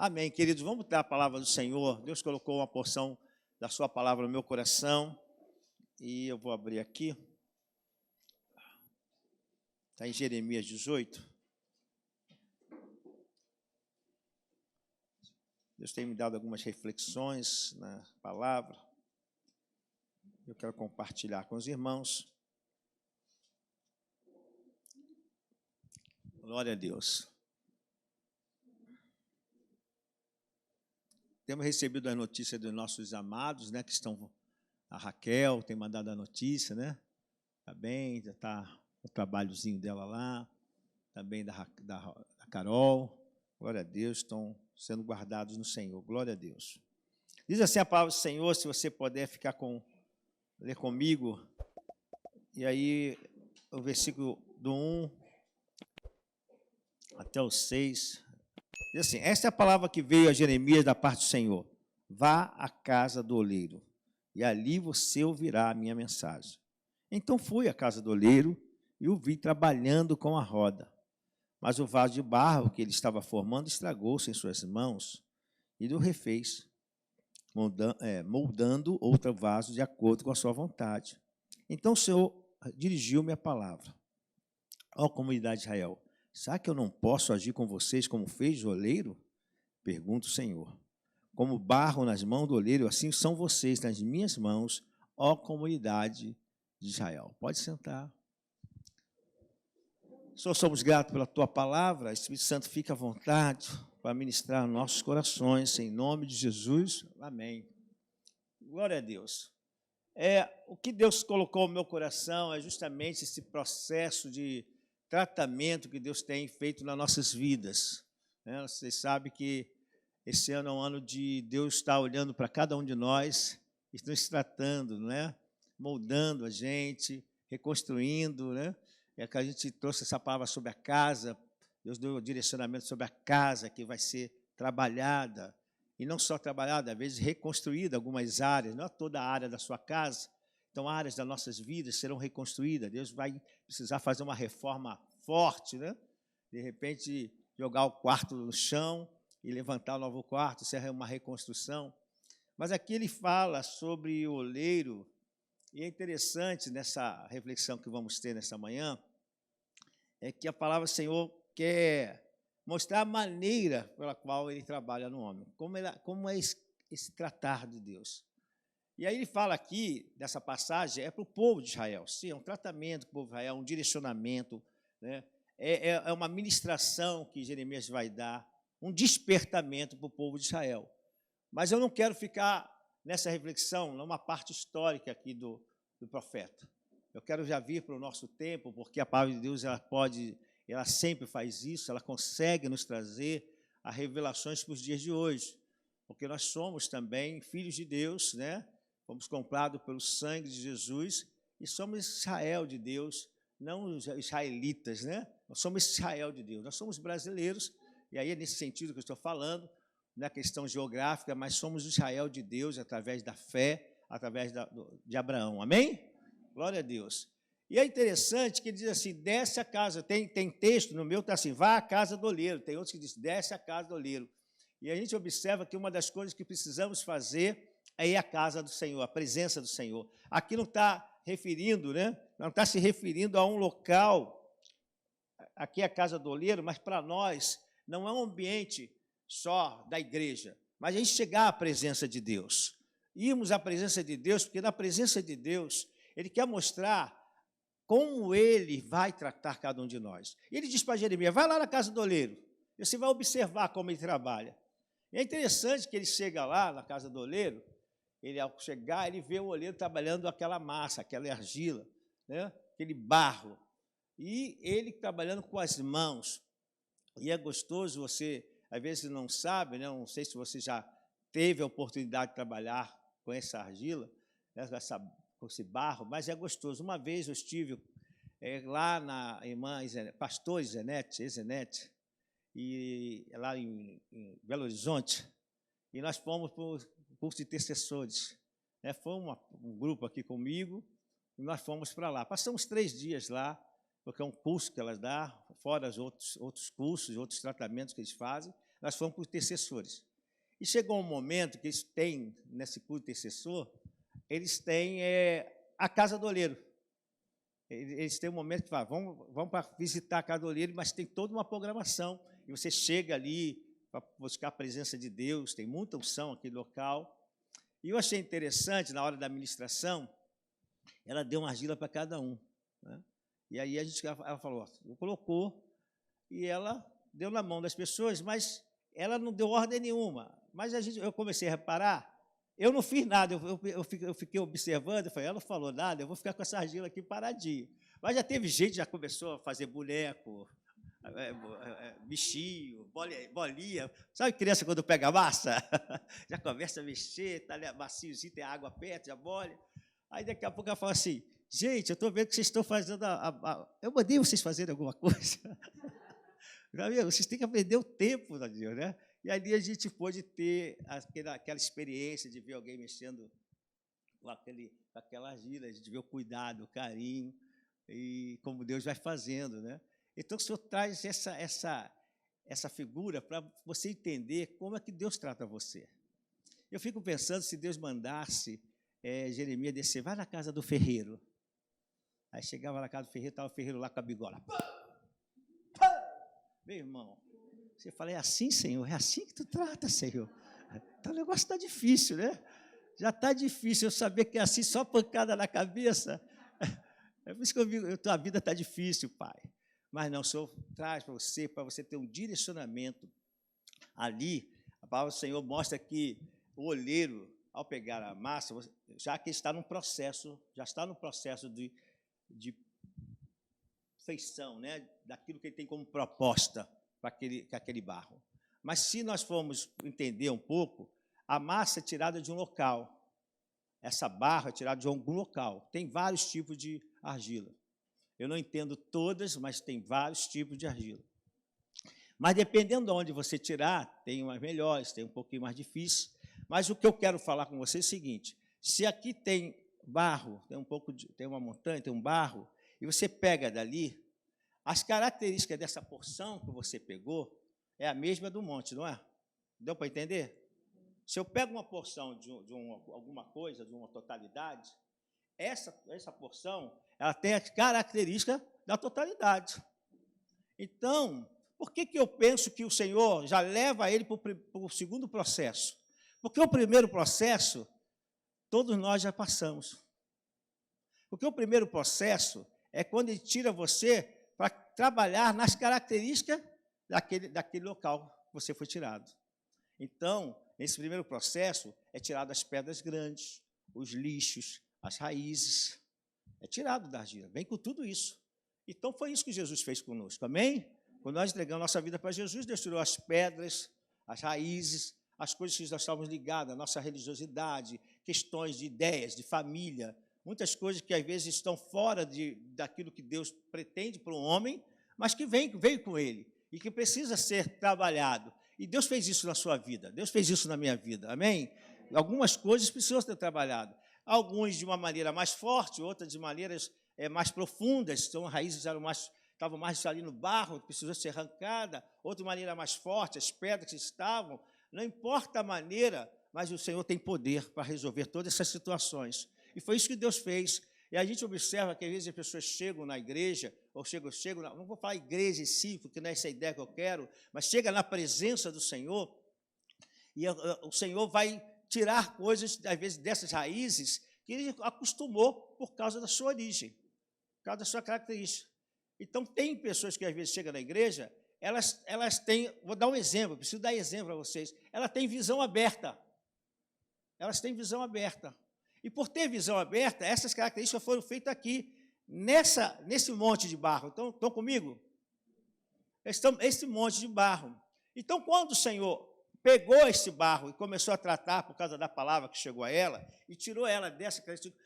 Amém, queridos. Vamos dar a palavra do Senhor. Deus colocou uma porção da sua palavra no meu coração. E eu vou abrir aqui. Está em Jeremias 18. Deus tem me dado algumas reflexões na palavra. Eu quero compartilhar com os irmãos. Glória a Deus. Temos recebido as notícias dos nossos amados, né, que estão... A Raquel tem mandado a notícia, né? Está bem, já está o trabalhozinho dela lá. Também da Carol. Glória a Deus, estão sendo guardados no Senhor. Glória a Deus. Diz assim a palavra do Senhor, se você puder ler comigo. E aí, o versículo do 1 até o 6... Diz assim, esta é a palavra que veio a Jeremias da parte do Senhor. Vá à casa do oleiro, e ali você ouvirá a minha mensagem. Então fui à casa do oleiro e o vi trabalhando com a roda. Mas o vaso de barro que ele estava formando estragou-se em suas mãos e o refez, moldando outro vaso de acordo com a sua vontade. Então o Senhor dirigiu-me a palavra. Ó comunidade de Israel, será que eu não posso agir com vocês como fez o oleiro? Pergunta o Senhor. Como barro nas mãos do oleiro, assim são vocês nas minhas mãos, ó comunidade de Israel. Pode sentar. Senhor, somos gratos pela Tua palavra. Espírito Santo, fica à vontade para ministrar nossos corações, em nome de Jesus. Amém. Glória a Deus. O que Deus colocou no meu coração é justamente esse processo de tratamento que Deus tem feito nas nossas vidas. Vocês sabem que esse ano é um ano de Deus estar olhando para cada um de nós e nos tratando, né? Moldando a gente, reconstruindo. Né? É que a gente trouxe essa palavra sobre a casa, Deus deu o direcionamento sobre a casa que vai ser trabalhada, e não só trabalhada, às vezes reconstruída algumas áreas, não é toda a área da sua casa. Então, áreas das nossas vidas serão reconstruídas. Deus vai precisar fazer uma reforma forte, né? De repente, jogar o quarto no chão e levantar o novo quarto, isso é uma reconstrução. Mas aqui ele fala sobre o oleiro, e é interessante nessa reflexão que vamos ter nessa manhã, é que a palavra do Senhor quer mostrar a maneira pela qual ele trabalha no homem, como é esse tratar de Deus. E aí ele fala aqui, dessa passagem, é para o povo de Israel. Sim, é um tratamento para o povo de Israel, um direcionamento, né? É uma ministração que Jeremias vai dar, um despertamento para o povo de Israel. Mas eu não quero ficar nessa reflexão, numa parte histórica aqui do profeta. Eu quero já vir para o nosso tempo, porque a palavra de Deus ela sempre faz isso, ela consegue nos trazer as revelações para os dias de hoje. Porque nós somos também filhos de Deus, né? Fomos comprados pelo sangue de Jesus e somos Israel de Deus, não os israelitas, né? Nós somos Israel de Deus, nós somos brasileiros, e aí é nesse sentido que eu estou falando, na questão geográfica, mas somos Israel de Deus através da fé, através de Abraão, amém? Glória a Deus. E é interessante que ele diz assim, desce a casa, tem texto no meu, está assim, vá à casa do oleiro, tem outros que dizem, desce a casa do oleiro. E a gente observa que uma das coisas que precisamos fazer é ir à casa do Senhor, a presença do Senhor. Aqui não está referindo, né? Não está se referindo a um local, aqui é a casa do oleiro, mas para nós não é um ambiente só da igreja, mas a gente chegar à presença de Deus. Irmos à presença de Deus, porque na presença de Deus, Ele quer mostrar como Ele vai tratar cada um de nós. Ele diz para Jeremias, vai lá na casa do oleiro, e você vai observar como ele trabalha. E é interessante que ele chega lá na casa do oleiro, ele ao chegar, ele vê o oleiro trabalhando aquela massa, aquela argila, né? Aquele barro, e ele trabalhando com as mãos. E é gostoso, você, às vezes, não sabe, né? Não sei se você já teve a oportunidade de trabalhar com essa argila, né? Com esse barro, mas é gostoso. Uma vez eu estive lá na irmã pastor Zenete, e lá em Belo Horizonte, e nós fomos para o curso de intercessores. Né? Foi um grupo aqui comigo, e nós fomos para lá. Passamos 3 dias lá, porque é um curso que elas dão, fora os outros cursos, outros tratamentos que eles fazem. nós fomos para os intercessores. E chegou um momento que eles têm, nesse culto intercessor, eles têm a casa do oleiro. Eles têm um momento que falam, vamos para visitar a casa do oleiro, mas tem toda uma programação. E você chega ali para buscar a presença de Deus, tem muita unção aqui no local. E eu achei interessante, na hora da ministração, ela deu uma argila para cada um, né? E aí ela falou, colocou, e ela deu na mão das pessoas, mas ela não deu ordem nenhuma. Mas eu comecei a reparar, eu não fiz nada, eu fiquei observando, eu falei, ela não falou nada, eu vou ficar com essa argila aqui paradinha. Mas já teve gente que já começou a fazer boneco, bichinho, bolinha. Sabe criança quando pega massa? Já começa a mexer, está maciozinho, tem água perto, já molha. Aí daqui a pouco ela fala assim, gente, eu estou vendo que vocês estão fazendo eu mandei vocês fazerem alguma coisa. Vocês têm que aprender o tempo, Deus, né? E ali a gente pôde ter aquela experiência de ver alguém mexendo com aquela argila, a gente vê o cuidado, o carinho, e como Deus vai fazendo, né? Então, o Senhor traz essa figura para você entender como é que Deus trata você. Eu fico pensando, se Deus mandasse Jeremias descer, vai na casa do ferreiro. Aí chegava na casa do ferreiro, estava o ferreiro lá com a bigola. Meu irmão, você fala, é assim, Senhor? É assim que tu trata, Senhor? Então, o negócio está difícil, né? Já está difícil eu saber que é assim, só pancada na cabeça. É por isso que eu digo, a vida está difícil, Pai. Mas não, o Senhor traz para você ter um direcionamento. Ali, a palavra do Senhor mostra que o oleiro, ao pegar a massa, já que está num processo, de feição, né, daquilo que ele tem como proposta para aquele barro. Mas se nós formos entender um pouco, a massa é tirada de um local. Essa barra é tirada de algum local. Tem vários tipos de argila. Eu não entendo todas, mas tem vários tipos de argila. Mas dependendo de onde você tirar, tem umas melhores, tem um pouquinho mais difícil. Mas o que eu quero falar com você é o seguinte, se aqui tem barro, tem uma montanha, tem um barro, e você pega dali, as características dessa porção que você pegou é a mesma do monte, não é? Deu para entender? Se eu pego uma porção de alguma coisa, de uma totalidade, essa porção ela tem as características da totalidade. Então, por que eu penso que o Senhor já leva ele para o segundo processo? Porque o primeiro processo, todos nós já passamos. Porque o primeiro processo é quando ele tira você para trabalhar nas características daquele local que você foi tirado. Então, nesse primeiro processo, é tirado as pedras grandes, os lixos, as raízes, é tirado da argila, vem com tudo isso. Então, foi isso que Jesus fez conosco, amém? Quando nós entregamos nossa vida para Jesus, Deus tirou as pedras, as raízes, as coisas que nós estávamos ligados, a nossa religiosidade, questões de ideias, de família, muitas coisas que às vezes estão fora daquilo que Deus pretende para o homem, mas que veio com ele e que precisa ser trabalhado. E Deus fez isso na sua vida, Deus fez isso na minha vida, amém? Algumas coisas precisam ser trabalhadas. Alguns de uma maneira mais forte, outras de maneiras mais profundas, então as raízes estavam mais ali no barro, precisou ser arrancada, outra maneira mais forte, as pedras que estavam, não importa a maneira, mas o Senhor tem poder para resolver todas essas situações. E foi isso que Deus fez. E a gente observa que às vezes as pessoas chegam na igreja, ou não vou falar igreja em si, porque não é essa a ideia que eu quero, mas chega na presença do Senhor, e o Senhor vai tirar coisas, às vezes, dessas raízes que ele acostumou por causa da sua origem, por causa da sua característica. Então, tem pessoas que, às vezes, chegam na igreja, elas têm, vou dar um exemplo, preciso dar exemplo para vocês, elas têm visão aberta. Elas têm visão aberta. E, por ter visão aberta, essas características foram feitas aqui, nesse monte de barro. Então, estão comigo? Esse monte de barro. Então, quando o Senhor pegou esse barro e começou a tratar por causa da palavra que chegou a ela, e tirou ela dessa característica,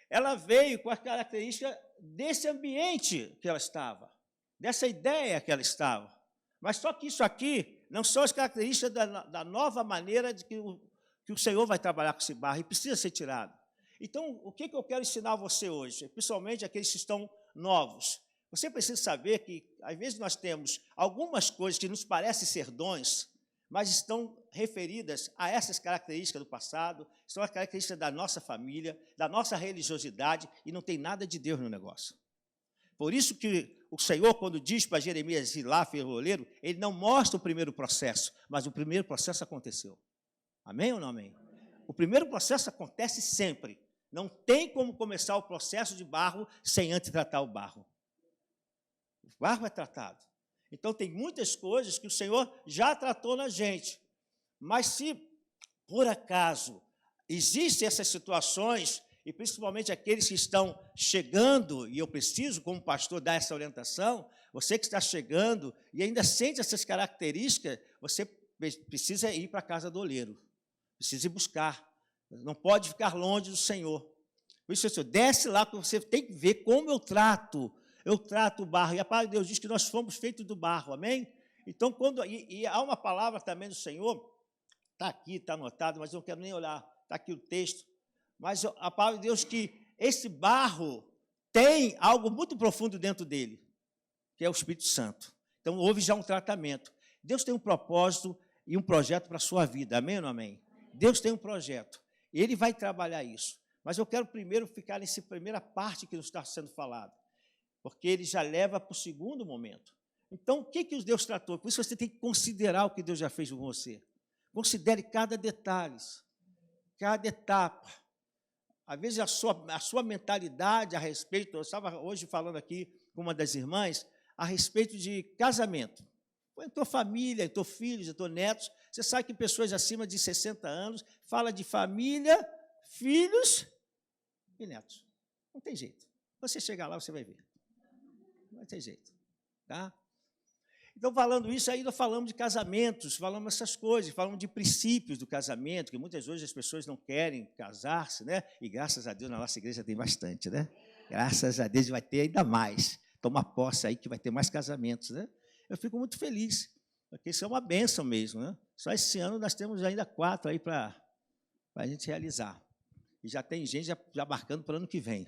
ela veio com as características desse ambiente que ela estava, dessa ideia que ela estava. Mas só que isso aqui não são as características da nova maneira de que o Senhor vai trabalhar com esse barro, e precisa ser tirado. Então, o que eu quero ensinar a você hoje, principalmente aqueles que estão novos? Você precisa saber que, às vezes, nós temos algumas coisas que nos parecem ser dons, mas estão referidas a essas características do passado, são as características da nossa família, da nossa religiosidade, e não tem nada de Deus no negócio. Por isso que o Senhor, quando diz para Jeremias ir lá, ferroleiro, ele não mostra o primeiro processo, mas o primeiro processo aconteceu. Amém ou não amém? O primeiro processo acontece sempre. Não tem como começar o processo de barro sem antes tratar o barro. O barro é tratado. Então, tem muitas coisas que o Senhor já tratou na gente. Mas se, por acaso, existem essas situações, e principalmente aqueles que estão chegando, e eu preciso, como pastor, dar essa orientação, você que está chegando e ainda sente essas características, você precisa ir para a casa do oleiro. Precisa ir buscar. Não pode ficar longe do Senhor. Por isso, Senhor, desce lá, porque você tem que ver como eu trato o barro. E a palavra de Deus diz que nós fomos feitos do barro, amém? Então, e há uma palavra também do Senhor, está aqui, está anotado, mas eu não quero nem olhar, está aqui o texto, mas a palavra de Deus que esse barro tem algo muito profundo dentro dele, que é o Espírito Santo. Então, houve já um tratamento. Deus tem um propósito e um projeto para a sua vida, amém ou não amém? Deus tem um projeto, e Ele vai trabalhar isso. Mas eu quero primeiro ficar nessa primeira parte que nos está sendo falado, porque ele já leva para o segundo momento. Então, o que Deus tratou? Por isso você tem que considerar o que Deus já fez com você. Considere cada detalhe, cada etapa. Às vezes a sua mentalidade a respeito, eu estava hoje falando aqui com uma das irmãs, a respeito de casamento. Em tua família, em teus filhos, em teus netos, você sabe que pessoas acima de 60 anos falam de família, filhos e netos. Não tem jeito. Você chegar lá, você vai ver. Não tem jeito, tá? Então, falando isso, ainda falamos de casamentos, falamos essas coisas, falamos de princípios do casamento, que muitas vezes as pessoas não querem casar-se, né? E graças a Deus, na nossa igreja tem bastante, né? Graças a Deus vai ter ainda mais. Toma posse aí que vai ter mais casamentos, né? Eu fico muito feliz, porque isso é uma bênção mesmo, né? Só esse ano nós temos ainda 4 aí para a gente realizar. E já tem gente já marcando para o ano que vem.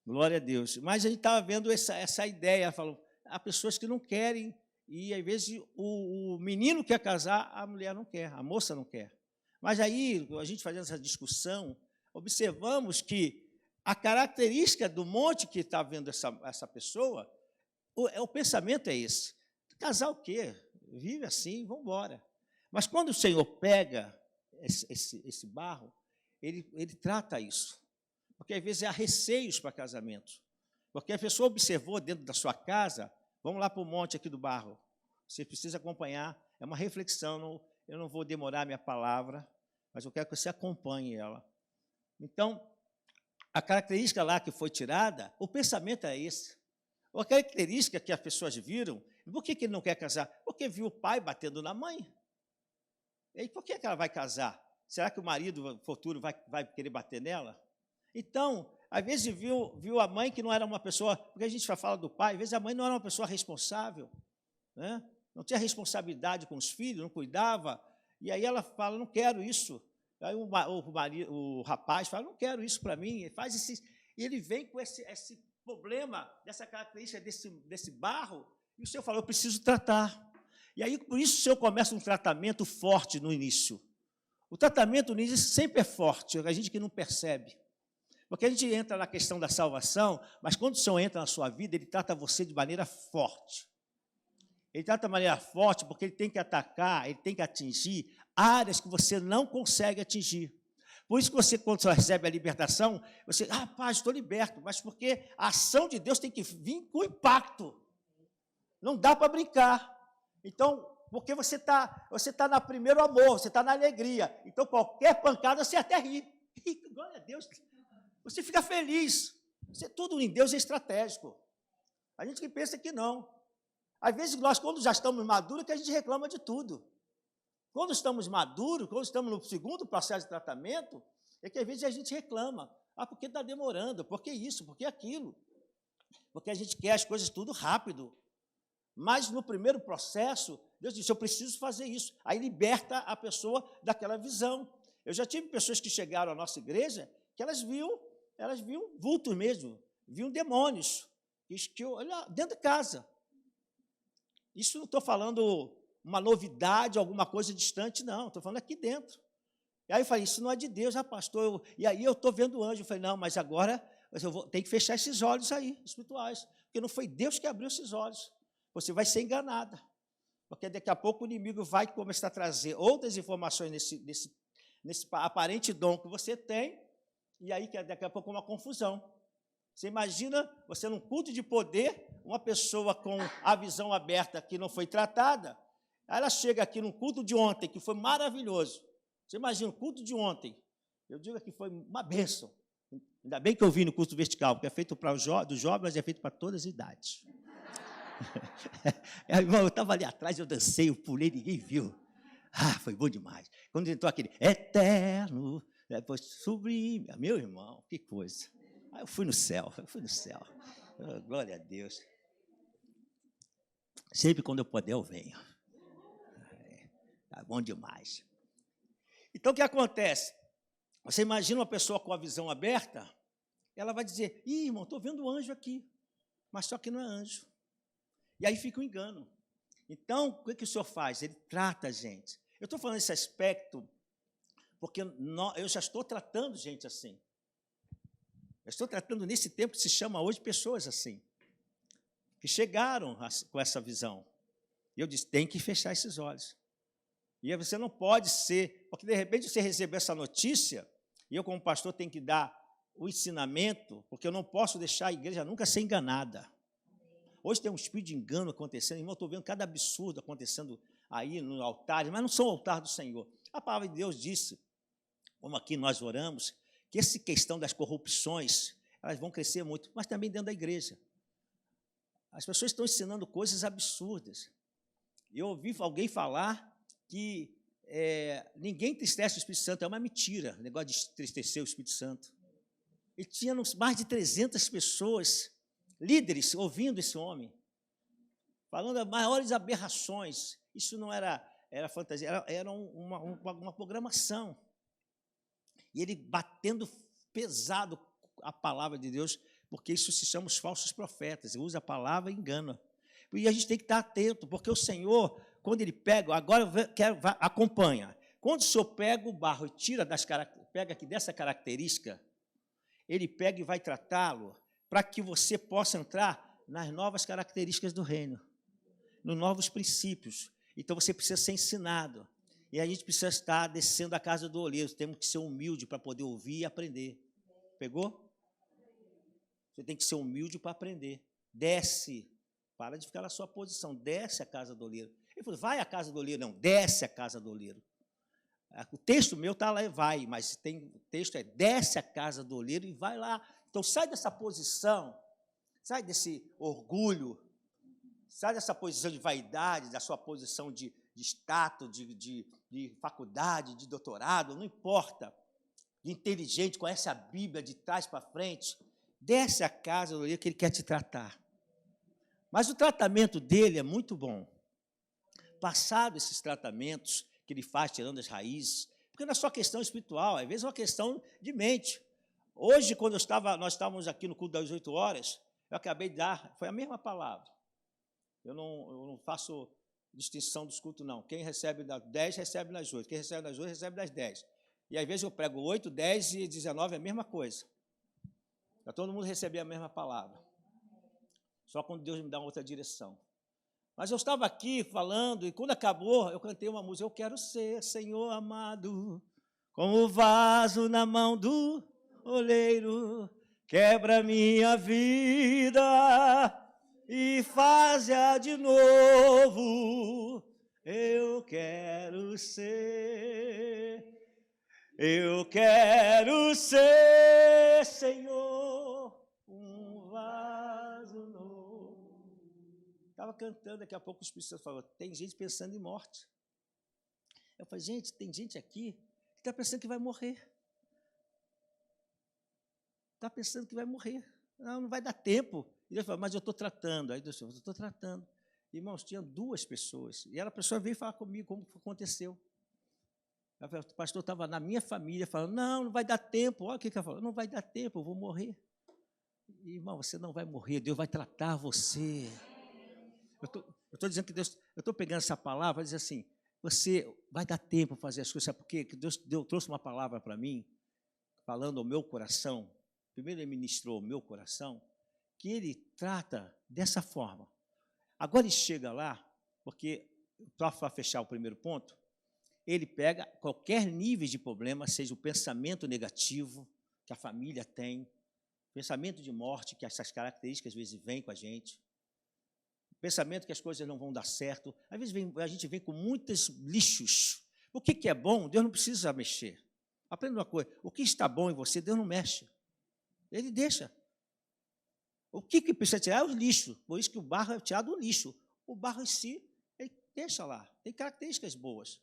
Glória a Deus. Mas a gente estava vendo essa ideia, falou, há pessoas que não querem, e às vezes o menino quer casar, a mulher não quer, a moça não quer. Mas aí, a gente fazendo essa discussão, observamos que a característica do monte que está vendo essa pessoa, o pensamento é esse. Casar o quê? Vive assim, vamos embora. Mas quando o Senhor pega esse barro, ele trata isso. Porque às vezes há receios para casamentos. Porque a pessoa observou dentro da sua casa, vamos lá para o monte aqui do barro. Você precisa acompanhar, é uma reflexão, eu não vou demorar a minha palavra, mas eu quero que você acompanhe ela. Então, a característica lá que foi tirada, o pensamento é esse. A característica que as pessoas viram, por que ele não quer casar? Porque viu o pai batendo na mãe. E aí, por que ela vai casar? Será que o marido futuro vai querer bater nela? Então, às vezes viu a mãe que não era uma pessoa, porque a gente fala do pai, às vezes a mãe não era uma pessoa responsável, né? Não tinha responsabilidade com os filhos, não cuidava, e aí ela fala, não quero isso. Aí o rapaz fala, não quero isso para mim, e ele vem com esse problema, dessa característica desse barro, e o Senhor falou, eu preciso tratar. E aí, por isso, o Senhor começa um tratamento forte no início. O tratamento no início sempre é forte, a gente que não percebe. Porque a gente entra na questão da salvação, mas quando o Senhor entra na sua vida, Ele trata você de maneira forte. Ele trata de maneira forte porque Ele tem que atacar, Ele tem que atingir áreas que você não consegue atingir. Por isso que você, quando você recebe a libertação, você, paz, estou liberto, mas porque a ação de Deus tem que vir com impacto. Não dá para brincar. Então, porque você tá no primeiro amor, você está na alegria. Então, qualquer pancada, você até ri. Glória a Deus. Você fica feliz. Tudo em Deus é estratégico. A gente que pensa que não. Às vezes, nós, quando já estamos maduros, que a gente reclama de tudo. Quando estamos maduros, quando estamos no segundo processo de tratamento, é que às vezes a gente reclama. Porque está demorando, porque isso, porque aquilo. Porque a gente quer as coisas tudo rápido. Mas no primeiro processo, Deus disse, eu preciso fazer isso. Aí liberta a pessoa daquela visão. Eu já tive pessoas que chegaram à nossa igreja, que elas viam vultos mesmo, viam demônios, dentro de casa. Isso não estou falando uma novidade, alguma coisa distante, não, estou falando aqui dentro. E aí eu falei, isso não é de Deus, pastor. E aí eu estou vendo o anjo. Eu falei, não, mas agora tem que fechar esses olhos aí, espirituais, porque não foi Deus que abriu esses olhos. Você vai ser enganada, porque daqui a pouco o inimigo vai começar a trazer outras informações nesse aparente dom que você tem, e aí daqui a pouco uma confusão. Você imagina, você num culto de poder, uma pessoa com a visão aberta que não foi tratada, ela chega aqui num culto de ontem, que foi maravilhoso. Você imagina o culto de ontem, eu digo que foi uma bênção. Ainda bem que eu vim no culto vertical, porque é feito para dos jovens, mas é feito para todas as idades. Irmão, eu estava ali atrás, eu dancei, eu pulei, ninguém viu. Foi bom demais. Quando entrou aquele eterno, depois sublime, meu irmão, que coisa. Eu fui no céu. Glória a Deus. Sempre quando eu puder, eu venho. Tá bom demais. Então, o que acontece? Você imagina uma pessoa com a visão aberta, ela vai dizer, irmão, estou vendo um anjo aqui, mas só que não é anjo. E aí fica um engano. Então, o que o senhor faz? Ele trata a gente. Eu estou falando esse aspecto porque eu já estou tratando gente assim. Eu estou tratando nesse tempo que se chama hoje pessoas assim, que chegaram com essa visão. E eu disse, tem que fechar esses olhos. E você não pode ser, porque de repente você recebeu essa notícia, e eu como pastor tenho que dar o ensinamento, porque eu não posso deixar a igreja nunca ser enganada. Hoje tem um espírito de engano acontecendo, irmão, eu estou vendo cada absurdo acontecendo aí no altar, mas não são o altar do Senhor. A palavra de Deus disse, como aqui nós oramos, que essa questão das corrupções, elas vão crescer muito, mas também dentro da igreja. As pessoas estão ensinando coisas absurdas. Eu ouvi alguém falar que ninguém entristece o Espírito Santo, é uma mentira, o negócio de entristecer o Espírito Santo. E tinha mais de 300 pessoas, líderes, ouvindo esse homem, falando as maiores aberrações. Isso não era fantasia, era uma programação. E ele batendo pesado a palavra de Deus, porque isso se chama os falsos profetas, ele usa a palavra e engana. E a gente tem que estar atento, porque o Senhor, quando Ele pega, agora acompanha, quando o Senhor pega o barro e tira pega aqui dessa característica, Ele pega e vai tratá-lo para que você possa entrar nas novas características do reino, nos novos princípios. Então, você precisa ser ensinado. E a gente precisa estar descendo a casa do oleiro. Temos que ser humilde para poder ouvir e aprender. Pegou? Você tem que ser humilde para aprender. Desce. Para de ficar na sua posição. Desce a casa do oleiro. Ele falou, vai à casa do oleiro. Não, desce a casa do oleiro. O texto meu está lá, vai, mas o texto é, desce a casa do oleiro e vai lá. Então, sai dessa posição, sai desse orgulho, sai dessa posição de vaidade, da sua posição de status, de faculdade, de doutorado, não importa, de inteligente, conhece a Bíblia de trás para frente, desce a casa do oleiro que ele quer te tratar. Mas o tratamento dele é muito bom. Passado esses tratamentos que ele faz, tirando as raízes, porque não é só questão espiritual, às vezes é uma questão de mente. Hoje, quando nós estávamos aqui no culto das 8 horas, eu acabei de dar, foi a mesma palavra. Eu não faço distinção dos cultos, não. Quem recebe das 10, recebe nas 8. Quem recebe nas 8, recebe das 10. E às vezes eu prego 8, 10 e 19, é a mesma coisa. Para todo mundo receber a mesma palavra. Só quando Deus me dá outra direção. Mas eu estava aqui falando, e quando acabou, eu cantei uma música, eu quero ser, Senhor amado, como o vaso na mão do oleiro, quebra minha vida e faz-a de novo. Eu quero ser, Senhor, um vaso novo. Estava cantando, daqui a pouco o Espírito Santo falou, tem gente pensando em morte. Eu falei, gente, tem gente aqui que está pensando que vai morrer. Está pensando que vai morrer. Não vai dar tempo. E Deus falou, mas eu estou tratando. Aí Deus falou, eu estou tratando. Irmãos, tinha 2 pessoas. E a pessoa veio falar comigo como aconteceu. O pastor estava na minha família falando, não vai dar tempo. Olha o que ela falou, não vai dar tempo, eu vou morrer. Irmão, você não vai morrer, Deus vai tratar você. Eu estou dizendo que Deus, eu estou pegando essa palavra e dizer assim, você vai dar tempo para fazer as coisas, sabe por quê? Que Deus trouxe uma palavra para mim, falando ao meu coração, primeiro Ele ministrou ao meu coração, que Ele trata dessa forma. Agora Ele chega lá, porque, para fechar o primeiro ponto, Ele pega qualquer nível de problema, seja o pensamento negativo que a família tem, pensamento de morte, que essas características às vezes vêm com a gente, pensamento que as coisas não vão dar certo, às vezes a gente vem com muitos lixos. O que é bom, Deus não precisa mexer. Aprenda uma coisa, o que está bom em você, Deus não mexe. Ele deixa. O que precisa tirar é o lixo, por isso que o barro é tirado do lixo. O barro em si, ele deixa lá, tem características boas.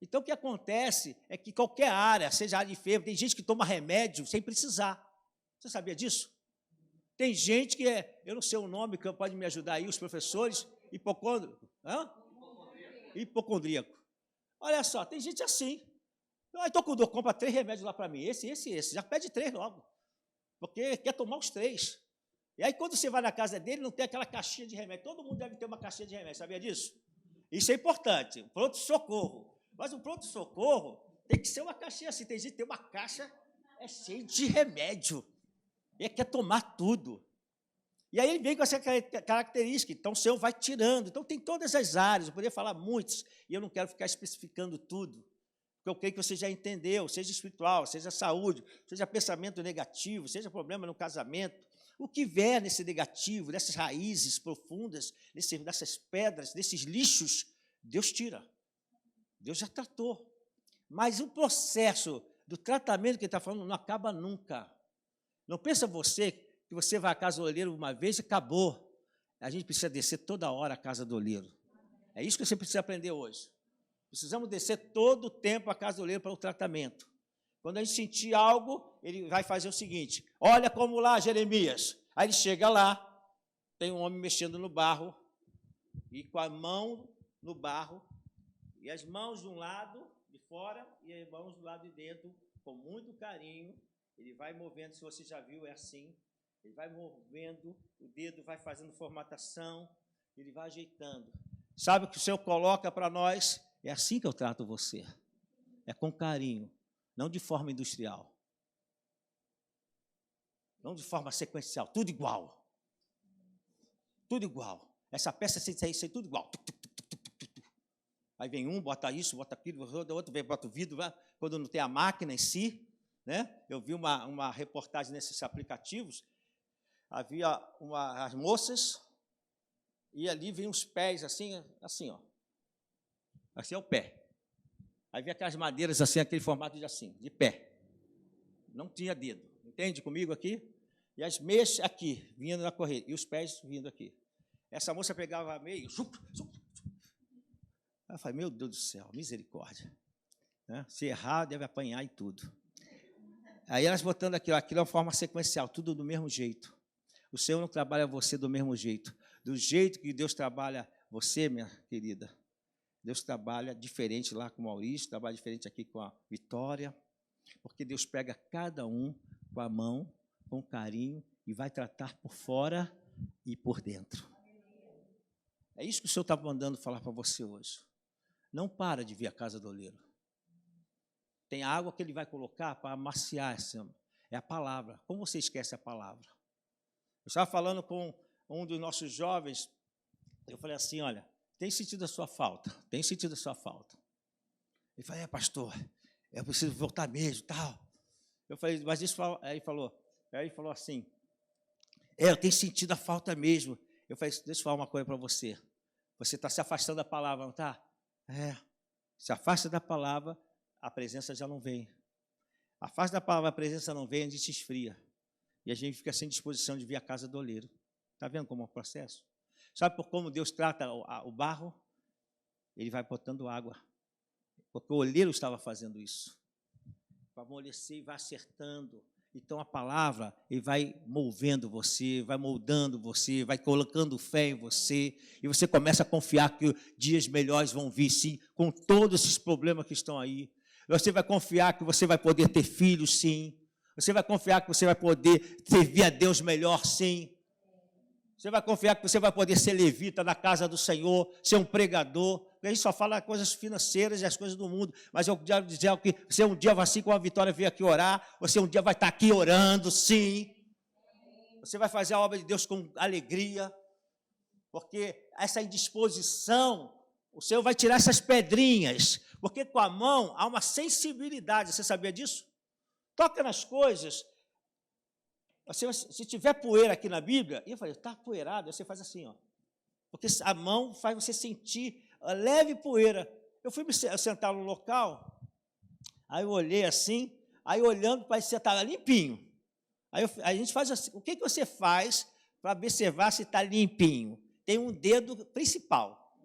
Então, o que acontece é que qualquer área, seja área de febre, tem gente que toma remédio sem precisar. Você sabia disso? Tem gente que eu não sei o nome, que pode me ajudar aí, os professores, hipocondríaco. Olha só, tem gente assim. Estou com dor, compra 3 remédios lá para mim, esse, já pede 3 logo, porque quer tomar os 3. E aí, quando você vai na casa dele, não tem aquela caixinha de remédio. Todo mundo deve ter uma caixinha de remédio, sabia disso? Isso é importante, pronto-socorro. Mas o pronto-socorro tem que ser uma caixinha assim. Tem gente que tem uma caixa cheia de remédio. Ele quer tomar tudo. E aí ele vem com essa característica. Então, o Senhor vai tirando. Então, tem todas as áreas. Eu poderia falar muitas, e eu não quero ficar especificando tudo. Porque eu creio que você já entendeu, seja espiritual, seja saúde, seja pensamento negativo, seja problema no casamento. O que vier nesse negativo, nessas raízes profundas, nessas pedras, nesses lixos, Deus tira. Deus já tratou. Mas o processo do tratamento que ele está falando não acaba nunca. Não pensa você que você vai à casa do oleiro uma vez e acabou. A gente precisa descer toda hora à casa do oleiro. É isso que você precisa aprender hoje. Precisamos descer todo o tempo à casa do oleiro para o tratamento. Quando a gente sentir algo, ele vai fazer o seguinte, olha como lá, Jeremias. Aí ele chega lá, tem um homem mexendo no barro, e com a mão no barro, e as mãos de um lado, de fora, e as mãos do lado de dentro, com muito carinho. Ele vai movendo, se você já viu, é assim. Ele vai movendo, o dedo vai fazendo formatação, ele vai ajeitando. Sabe o que o Senhor coloca para nós? É assim que eu trato você. É com carinho, não de forma industrial. Não de forma sequencial, tudo igual. Tudo igual. Essa peça tem tudo igual. Aí vem um, bota isso, bota aquilo, o outro vem, bota o vidro, quando não tem a máquina em si, né? Eu vi uma reportagem nesses aplicativos, havia as moças, e ali vem os pés assim, ó. Assim é o pé. Aí vem aquelas madeiras assim, aquele formato de pé. Não tinha dedo. Entende comigo aqui? E as meias aqui, vindo na corrida, e os pés vindo aqui. Essa moça pegava a meia, eu falei, meu Deus do céu, misericórdia. Né? Se errar, deve apanhar e tudo. Aí elas botando aquilo é uma forma sequencial, tudo do mesmo jeito. O Senhor não trabalha você do mesmo jeito. Do jeito que Deus trabalha você, minha querida, Deus trabalha diferente lá com o Maurício, trabalha diferente aqui com a Vitória, porque Deus pega cada um com a mão, com carinho, e vai tratar por fora e por dentro. É isso que o Senhor está mandando falar para você hoje. Não para de vir à casa do oleiro. Tem água que ele vai colocar para amaciar, é a palavra. Como você esquece a palavra? Eu estava falando com um dos nossos jovens, eu falei assim, olha, tem sentido a sua falta? Tem sentido a sua falta. Ele falou, pastor, eu preciso voltar mesmo, tal. Eu falei, mas isso, aí ele falou assim, eu tenho sentido a falta mesmo. Eu falei, deixa eu falar uma coisa para você. Você está se afastando da palavra, não está? Se afasta da palavra, a presença já não vem. Afasta da palavra, a presença não vem, a gente esfria. E a gente fica sem disposição de vir à casa do oleiro. Está vendo como é o processo? Sabe por como Deus trata o barro? Ele vai botando água. Porque o oleiro estava fazendo isso. Para amolecer e vai acertando. Então, a palavra, ele vai movendo você, vai moldando você, vai colocando fé em você, e você começa a confiar que dias melhores vão vir, sim, com todos esses problemas que estão aí. Você vai confiar que você vai poder ter filhos, sim. Você vai confiar que você vai poder servir a Deus melhor, sim. Você vai confiar que você vai poder ser levita na casa do Senhor, ser um pregador, porque a gente só fala coisas financeiras e as coisas do mundo, mas eu quero dizer que você um dia vai assim com a Vitória vir aqui orar, você um dia vai estar aqui orando, sim. Você vai fazer a obra de Deus com alegria, porque essa indisposição, o Senhor vai tirar essas pedrinhas, porque com a mão há uma sensibilidade, você sabia disso? Toca nas coisas. Se tiver poeira aqui na Bíblia, eu falei, está poeirado, você faz assim, ó, porque a mão faz você sentir a leve poeira. Eu fui me sentar no local, aí eu olhei assim, aí olhando, parece que você estava limpinho. Aí a gente faz assim, o que você faz para observar se está limpinho? Tem um dedo principal,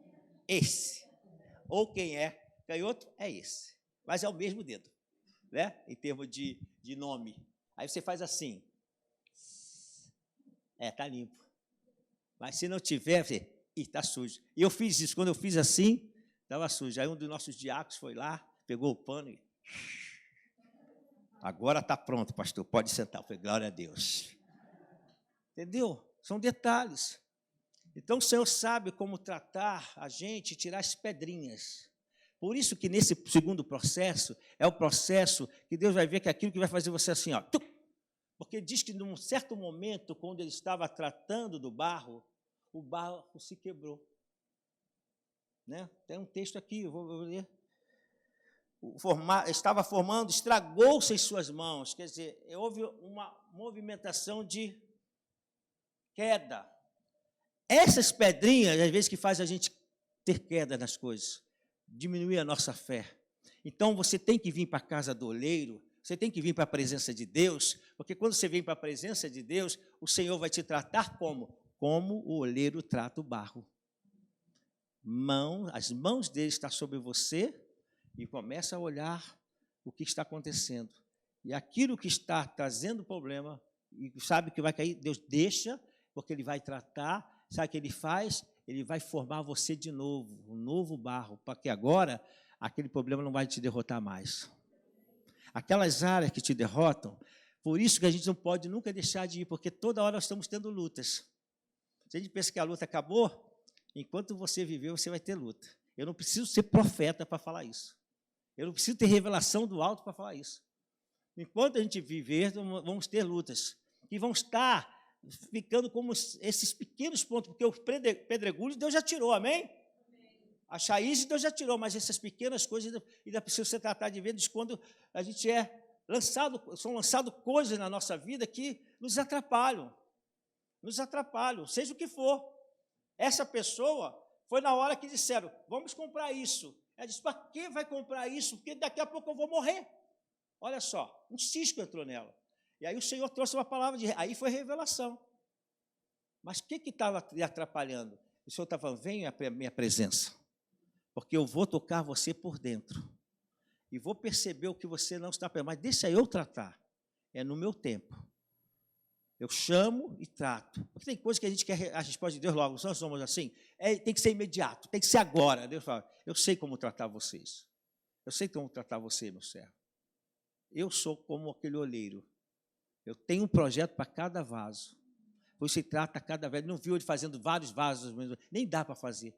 esse. Ou quem é canhoto, é esse. Mas é o mesmo dedo, né? Em termos de nome. Aí você faz assim. Está limpo. Mas se não tiver, você, está sujo. E eu fiz isso. Quando eu fiz assim, estava sujo. Aí um dos nossos diáconos foi lá, pegou o pano e... Agora está pronto, pastor, pode sentar. Eu falei, glória a Deus. Entendeu? São detalhes. Então, o Senhor sabe como tratar a gente e tirar as pedrinhas. Por isso que nesse segundo processo, é o processo que Deus vai ver que é aquilo que vai fazer você assim, ó, porque diz que num certo momento, quando ele estava tratando do barro, o barro se quebrou. Né? Tem um texto aqui, eu vou ler. Estava formando, estragou-se em suas mãos. Quer dizer, houve uma movimentação de queda. Essas pedrinhas, às vezes, que fazem a gente ter queda nas coisas, diminuir a nossa fé. Então, você tem que vir para a casa do oleiro, você tem que vir para a presença de Deus, porque quando você vem para a presença de Deus, o Senhor vai te tratar como? Como o oleiro trata o barro. As mãos dele estão sobre você e começa a olhar o que está acontecendo. E aquilo que está trazendo problema, e sabe que vai cair, Deus deixa, porque ele vai tratar, sabe o que ele faz? Ele vai formar você de novo, um novo barro, para que agora aquele problema não vai te derrotar mais. Aquelas áreas que te derrotam, por isso que a gente não pode nunca deixar de ir, porque toda hora nós estamos tendo lutas. Se a gente pensa que a luta acabou, enquanto você viver, você vai ter luta. Eu não preciso ser profeta para falar isso. Eu não preciso ter revelação do alto para falar isso. Enquanto a gente viver, vamos ter lutas, que vão estar ficando como esses pequenos pontos, porque os pedregulhos Deus já tirou, amém? A raiz Deus já tirou, mas essas pequenas coisas ainda precisa ser tratado de vez quando a gente são lançadas coisas na nossa vida que nos atrapalham, seja o que for. Essa pessoa foi na hora que disseram, vamos comprar isso. Ela disse, para que vai comprar isso? Porque daqui a pouco eu vou morrer. Olha só, um cisco entrou nela. E aí o Senhor trouxe uma palavra, aí foi revelação. Mas o que estava lhe atrapalhando? O Senhor estava falando, venha à minha presença, porque eu vou tocar você por dentro, e vou perceber o que você não está percebendo, mas deixa eu tratar, é no meu tempo. Eu chamo e trato. Porque tem coisas que a gente quer a resposta de Deus logo, nós somos assim, tem que ser imediato, tem que ser agora. Deus fala, eu sei como tratar vocês, eu sei como tratar você, meu servo. Eu sou como aquele oleiro, eu tenho um projeto para cada vaso, você trata cada vaso, não viu ele fazendo vários vasos, nem dá para fazer.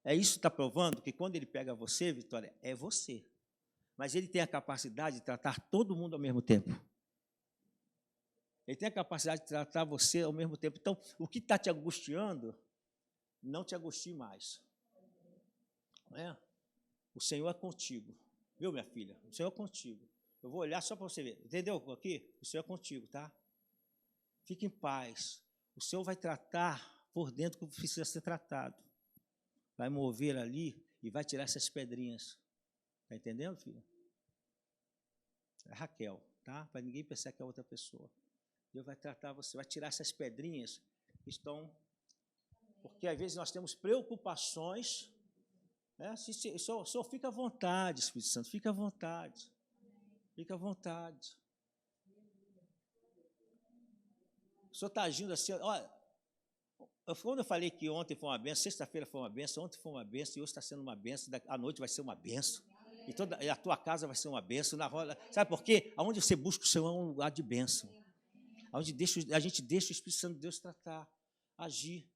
Isso está provando que quando ele pega você, Vitória, é você. Mas ele tem a capacidade de tratar todo mundo ao mesmo tempo. Ele tem a capacidade de tratar você ao mesmo tempo. Então, o que está te angustiando, não te angustie mais. O Senhor é contigo. Viu, minha filha? O Senhor é contigo. Eu vou olhar só para você ver. Entendeu aqui? O Senhor é contigo, tá? Fique em paz. O Senhor vai tratar por dentro o que precisa ser tratado. Vai mover ali e vai tirar essas pedrinhas. Está entendendo, filho? É Raquel, tá? Para ninguém pensar que é outra pessoa. Deus vai tratar você, vai tirar essas pedrinhas que estão... Porque, às vezes, nós temos preocupações. Né? O Senhor fica à vontade, Espírito Santo, fica à vontade. Fica à vontade. O Senhor está agindo assim, olha... Quando eu falei que ontem foi uma benção, sexta-feira foi uma benção, ontem foi uma benção, e hoje está sendo uma benção, à noite vai ser uma benção, e a tua casa vai ser uma benção. Sabe por quê? Aonde você busca o Senhor é um lugar de bênção. onde a gente deixa o Espírito Santo de Deus tratar, agir.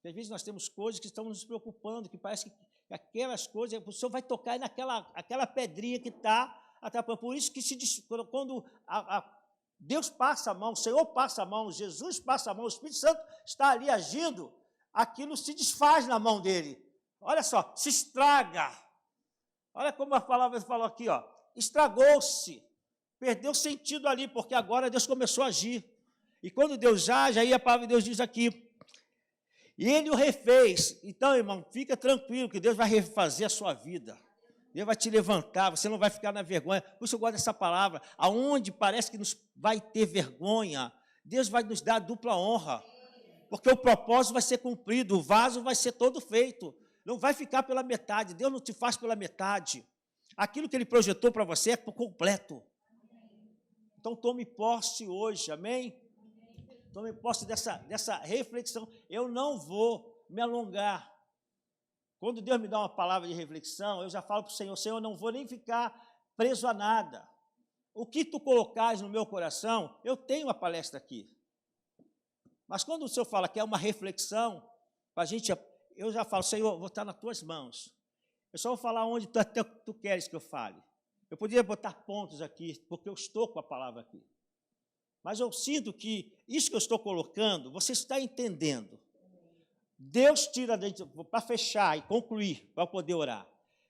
E, às vezes nós temos coisas que estão nos preocupando, que parece que aquelas coisas, o Senhor vai tocar naquela pedrinha que está atrapalhando. Por isso que quando Deus passa a mão, o Senhor passa a mão, Jesus passa a mão, o Espírito Santo está ali agindo, aquilo se desfaz na mão dele. Olha só, se estraga. Olha como a palavra falou aqui, ó, estragou-se, perdeu sentido ali, porque agora Deus começou a agir. E quando Deus age, aí a palavra de Deus diz aqui, e ele o refez. Então, irmão, fica tranquilo que Deus vai refazer a sua vida. Deus vai te levantar, você não vai ficar na vergonha. Por isso eu gosto dessa palavra. Aonde parece que nos vai ter vergonha, Deus vai nos dar dupla honra. Porque o propósito vai ser cumprido, o vaso vai ser todo feito. Não vai ficar pela metade, Deus não te faz pela metade. Aquilo que Ele projetou para você é por completo. Então, tome posse hoje, amém? Tome posse dessa reflexão. Eu não vou me alongar. Quando Deus me dá uma palavra de reflexão, eu já falo para o Senhor, Senhor, eu não vou nem ficar preso a nada. O que tu colocas no meu coração, eu tenho uma palestra aqui. Mas quando o Senhor fala que é uma reflexão, para a gente, eu já falo, Senhor, vou estar nas tuas mãos. Eu só vou falar onde tu queres que eu fale. Eu poderia botar pontos aqui, porque eu estou com a palavra aqui. Mas eu sinto que isso que eu estou colocando, você está entendendo. Deus tira, para fechar e concluir, para poder orar,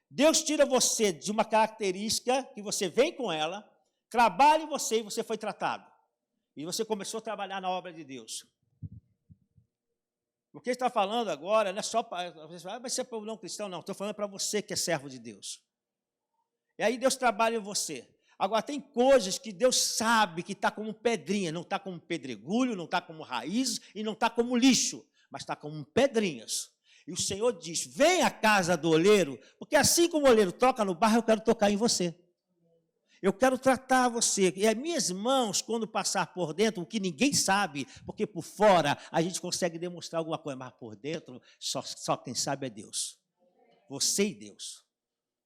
Deus tira você de uma característica que você vem com ela, trabalha em você e você foi tratado. E você começou a trabalhar na obra de Deus. O que ele está falando agora não é só para... Vai ser para o não cristão, não. Estou falando para você que é servo de Deus. E aí Deus trabalha em você. Agora, tem coisas que Deus sabe que está como pedrinha, não está como pedregulho, não está como raiz e não está como lixo, mas está como pedrinhas. E o Senhor diz, vem à casa do oleiro, porque assim como o oleiro toca no barro, eu quero tocar em você. Eu quero tratar você. E as minhas mãos, quando passar por dentro, o que ninguém sabe, porque por fora a gente consegue demonstrar alguma coisa, mas por dentro só quem sabe é Deus. Você e Deus.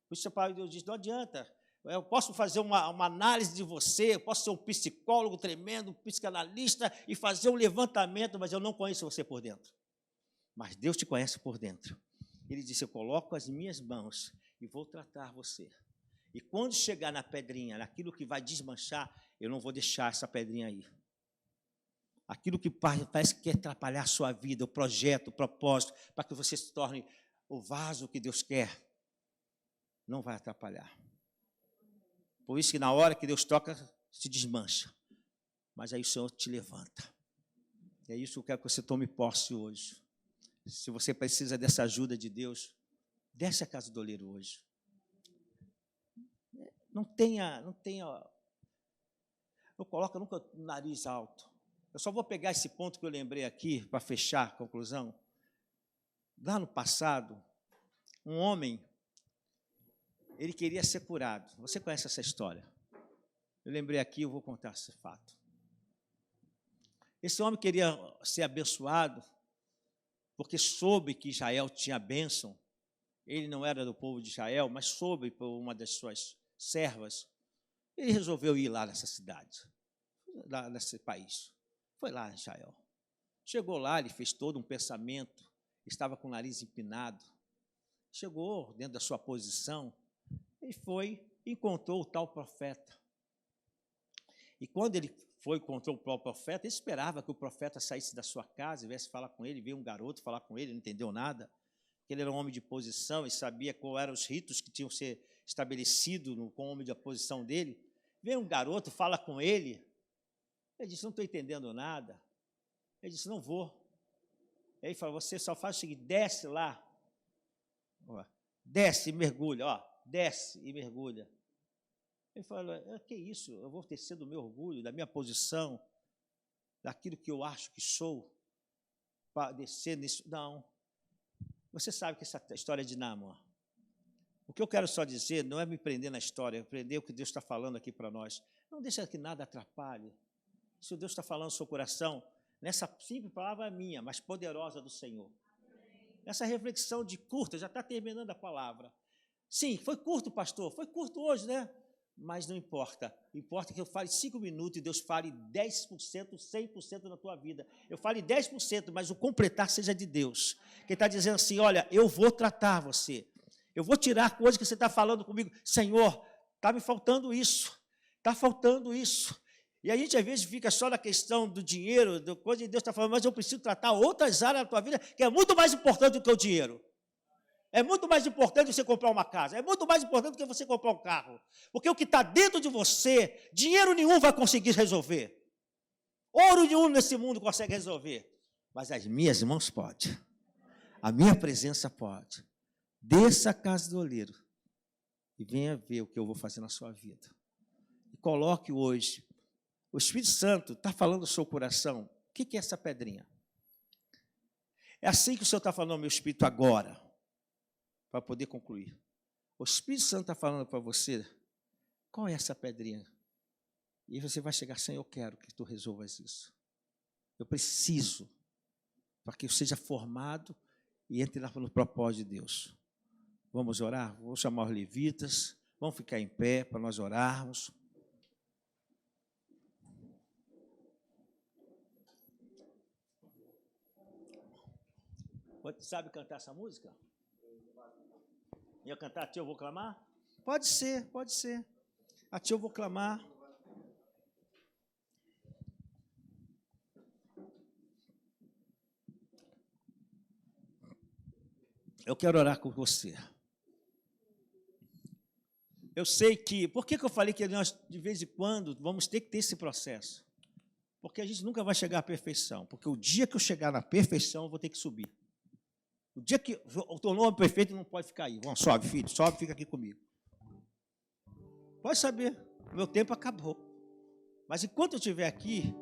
Por isso a palavra de Deus diz, não adianta. Eu posso fazer uma análise de você, eu posso ser um psicólogo tremendo, um psicanalista e fazer um levantamento, mas eu não conheço você por dentro. Mas Deus te conhece por dentro. Ele disse, eu coloco as minhas mãos e vou tratar você. E quando chegar na pedrinha, naquilo que vai desmanchar, eu não vou deixar essa pedrinha aí. Aquilo que parece que quer atrapalhar a sua vida, o projeto, o propósito, para que você se torne o vaso que Deus quer, não vai atrapalhar. Por isso que na hora que Deus toca, se desmancha. Mas aí o Senhor te levanta. E é isso que eu quero que você tome posse hoje. Se você precisa dessa ajuda de Deus, desce a casa do oleiro hoje. Não coloca nunca o nariz alto. Eu só vou pegar esse ponto que eu lembrei aqui, para fechar a conclusão. Lá no passado, um homem, ele queria ser curado. Você conhece essa história? Eu lembrei aqui, eu vou contar esse fato. Esse homem queria ser abençoado, porque soube que Israel tinha bênção. Ele não era do povo de Israel, mas soube por uma das suas servas. Ele resolveu ir lá nessa cidade, lá nesse país. Foi lá em Israel. Chegou lá, ele fez todo um pensamento, estava com o nariz empinado. Chegou dentro da sua posição e foi, encontrou o tal profeta. E quando ele foi, encontrou o profeta, ele esperava que o profeta saísse da sua casa e viesse falar com ele. Veio um garoto falar com ele, não entendeu nada. Ele era um homem de posição e sabia quais eram os ritos que tinham que ser estabelecidos com o homem da posição dele. Veio um garoto, fala com ele. Ele disse, não estou entendendo nada. Ele disse, não vou. Aí ele falou, você só faz o seguinte, desce lá. Desce e mergulha, desce e mergulha. Ele falou, que isso? Eu vou descer do meu orgulho, da minha posição, daquilo que eu acho que sou, para descer nisso. Não. Você sabe que essa história é de Naamã. O que eu quero só dizer não é me prender na história, é prender o que Deus está falando aqui para nós. Não deixa que nada atrapalhe. Se Deus está falando no seu coração, nessa simples palavra minha, mas poderosa do Senhor. Essa reflexão de curta, já está terminando a palavra. Sim, foi curto, pastor, foi curto hoje, né? Mas não importa. Importa que eu fale 5 minutos e Deus fale 10%, 100% na tua vida. Eu fale 10%, mas o completar seja de Deus. Quem está dizendo assim, olha, eu vou tratar você. Eu vou tirar coisas que você está falando comigo. Senhor, está me faltando isso. Está faltando isso. E a gente, às vezes, fica só na questão do dinheiro, da coisa que Deus está falando, mas eu preciso tratar outras áreas da tua vida, que é muito mais importante do que o dinheiro. É muito mais importante você comprar uma casa. É muito mais importante do que você comprar um carro. Porque o que está dentro de você, dinheiro nenhum vai conseguir resolver. Ouro nenhum nesse mundo consegue resolver. Mas as minhas mãos podem. A minha presença pode. Desça a casa do oleiro e venha ver o que eu vou fazer na sua vida. E coloque hoje. O Espírito Santo está falando no seu coração. O que é essa pedrinha? É assim que o Senhor está falando ao meu espírito agora. Para poder concluir. O Espírito Santo está falando para você, qual é essa pedrinha? E você vai chegar assim, eu quero que tu resolvas isso. Eu preciso, para que eu seja formado e entre no propósito de Deus. Vamos orar? Vou chamar os levitas, vamos ficar em pé para nós orarmos. Você sabe cantar essa música? Ia cantar, a tia, eu vou clamar? Pode ser, pode ser. A tia, eu vou clamar. Eu quero orar com você. Eu sei que... Por que eu falei que nós, de vez em quando, vamos ter que ter esse processo? Porque a gente nunca vai chegar à perfeição. Porque o dia que eu chegar na perfeição, eu vou ter que subir. O dia que o teu nome perfeito não pode ficar aí. Vamos, sobe, filho, sobe, fica aqui comigo. Pode saber, o meu tempo acabou. Mas enquanto eu estiver aqui,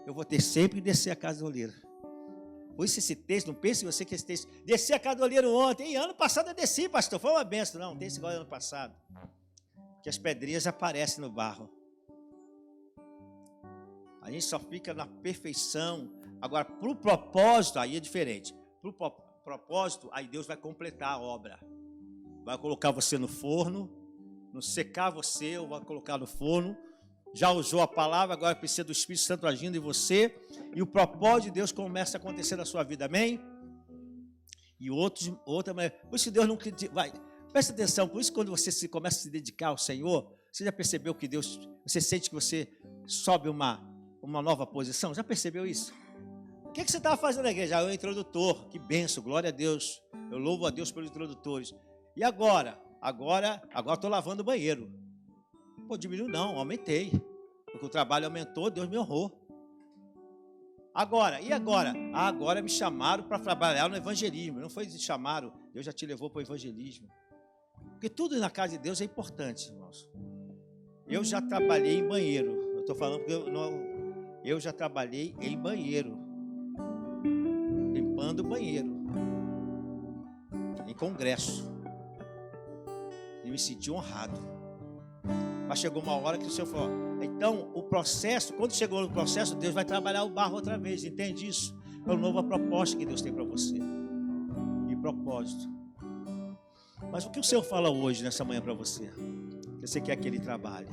eu vou ter sempre que descer a casa do oleiro. Por isso esse texto, não pense você que esse texto... Desci a casa do oleiro ontem. E ano passado eu desci, pastor, foi uma benção. Não, tem esse igual ano passado. Que as pedrinhas aparecem no barro. A gente só fica na perfeição. Agora, para o propósito, aí é diferente. Para o propósito, aí Deus vai completar a obra. Vai colocar você no forno, não secar você, ou vai colocar no forno. Já usou a palavra, agora precisa do Espírito Santo agindo em você, e o propósito de Deus começa a acontecer na sua vida, amém? E outra maneira, por isso que Deus não vai, presta atenção, por isso que quando você começa a se dedicar ao Senhor, você já percebeu que Deus, você sente que você sobe uma nova posição? Já percebeu isso? O que você estava fazendo na igreja? Eu era introdutor, que benção, glória a Deus. Eu louvo a Deus pelos introdutores. E agora? Agora estou lavando o banheiro. Pô, diminuiu não, aumentei. Porque o trabalho aumentou, Deus me honrou. Agora, e agora? Agora me chamaram para trabalhar no evangelismo. Não foi me chamaram, Deus já te levou para o evangelismo. Porque tudo na casa de Deus é importante, irmãos. Eu já trabalhei em banheiro. Eu estou falando porque eu já trabalhei em banheiro. Limpando o banheiro, em congresso, e me senti honrado. Mas chegou uma hora que o Senhor falou, então o processo, quando chegou no processo, Deus vai trabalhar o barro outra vez, entende isso? É uma nova proposta que Deus tem para você, e propósito. Mas o que o Senhor fala hoje, nessa manhã para você? Que você quer que Ele trabalhe?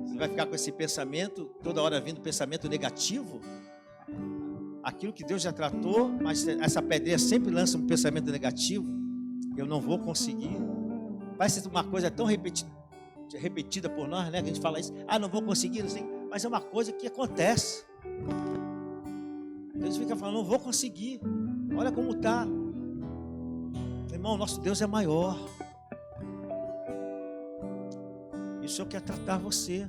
Você vai ficar com esse pensamento, toda hora vindo pensamento negativo? Aquilo que Deus já tratou, mas essa pedrinha sempre lança um pensamento negativo. Eu não vou conseguir. Parece uma coisa tão repetida por nós, né? Que a gente fala isso. Não vou conseguir, assim, mas é uma coisa que acontece. Deus fica falando, não vou conseguir. Olha como está. Irmão, nosso Deus é maior. E o Senhor quer tratar você.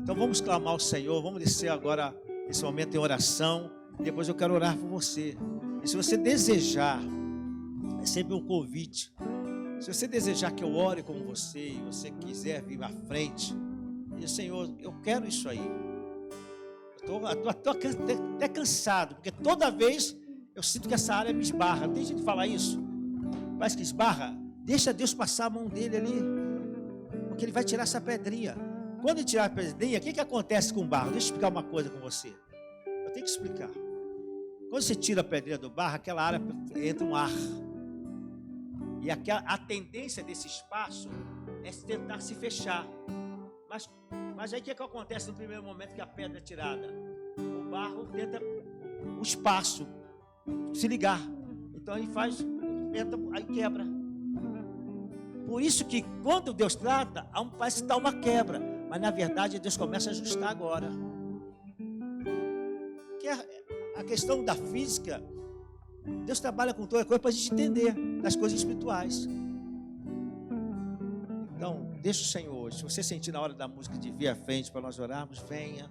Então vamos clamar ao Senhor. Vamos descer agora esse momento em oração. Depois eu quero orar por você. E se você desejar, é sempre um convite. Se você desejar que eu ore com você, e você quiser vir à frente, diz, Senhor, eu quero isso aí. Eu estou até cansado, porque toda vez eu sinto que essa área me esbarra. Não tem jeito de falar isso? Parece que esbarra. Deixa Deus passar a mão dele ali, porque Ele vai tirar essa pedrinha. Quando Ele tirar a pedrinha, o que acontece com o barro? Deixa eu explicar uma coisa com você. Eu tenho que explicar. Quando você tira a pedrinha do barro, aquela área entra um ar. E a tendência desse espaço é tentar se fechar. Mas aí o que acontece no primeiro momento que a pedra é tirada? O barro tenta o espaço se ligar. Então aí aí quebra. Por isso que quando Deus trata, parece que dá uma quebra. Mas na verdade Deus começa a ajustar agora. Que a questão da física, Deus trabalha com toda coisa para a gente entender das coisas espirituais. Então, deixa o Senhor hoje. Se você sentir na hora da música de vir à frente para nós orarmos, venha.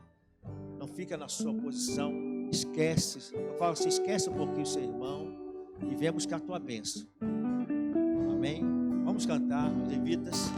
Não fica na sua posição. Esquece. Eu falo assim, esquece um pouquinho o seu irmão e venha buscar a tua bênção. Amém? Vamos cantar, levitas.